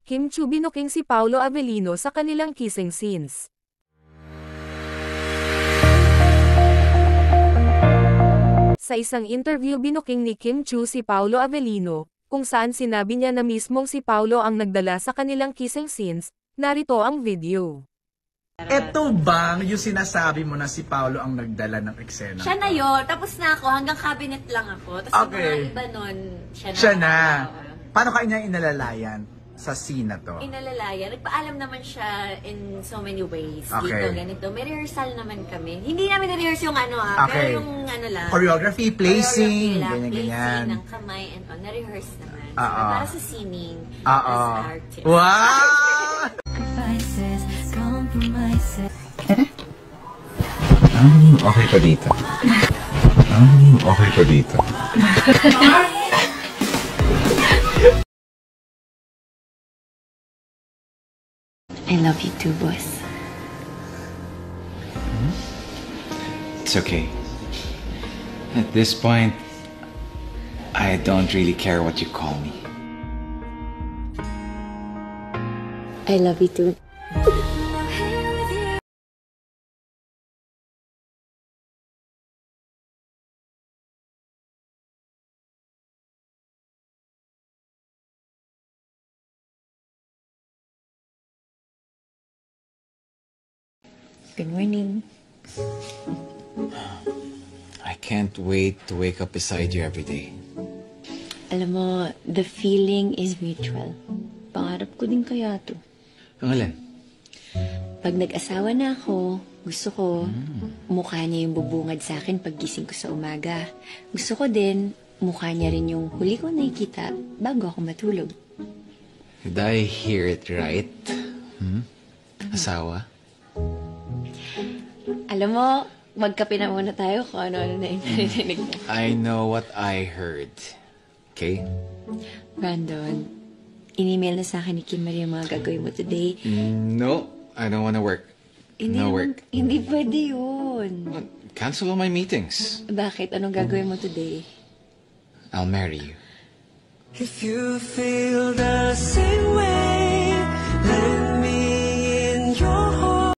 Kim Chiu binuking si Paolo Avellino sa kanilang kissing scenes. Sa isang interview binuking ni Kim Chiu si Paolo Avellino, kung saan sinabi niya na mismong si Paolo ang nagdala sa kanilang kissing scenes. Narito ang video. Eto bang yung sinasabi mo na si Paolo ang nagdala ng eksena? Siya na yun. Tapos na ako. Hanggang cabinet lang ako. Tapos yung mga iba nun, siya na. Paano ka niya inalalayan sa scene na to? Inalalayan. Nagpaalam naman siya in so many ways. Okay. Dito, ganito. May rehearsal naman kami. Hindi namin na-rehearse yung ano Okay. pero yung ano lang. Choreography, placing, Placing ganyan-ganyan. ng kamay and all. Na-rehearse naman. So, Oo. para sa singing. Oo. As artist. Wow! Okay pa dito. Okay pa dito. I love you too, boss. It's okay. At this point, I don't really care what you call me. I love you too. Good morning. I can't wait to wake up beside you every day. Alam mo, the feeling is mutual. Pangarap ko din kaya to. Ang alin? Pag nag-asawa na ako, gusto ko mukha niya yung bubungad sa akin pag gising ko sa umaga. Gusto ko din, mukha niya rin yung huli ko nakikita bago ako matulog. Did I hear it right? Asawa? Alam mo, magkape na muna tayo kung ano-ano na inarinig mo. I know what I heard. Okay? Brandon, in-email na sa akin ni Kim Marie yung mga gagawin mo today. No, I don't wanna work. No work. Hindi pwede yun. Cancel all my meetings. Bakit? Anong gagawin mo today? I'll marry you. If you feel the same way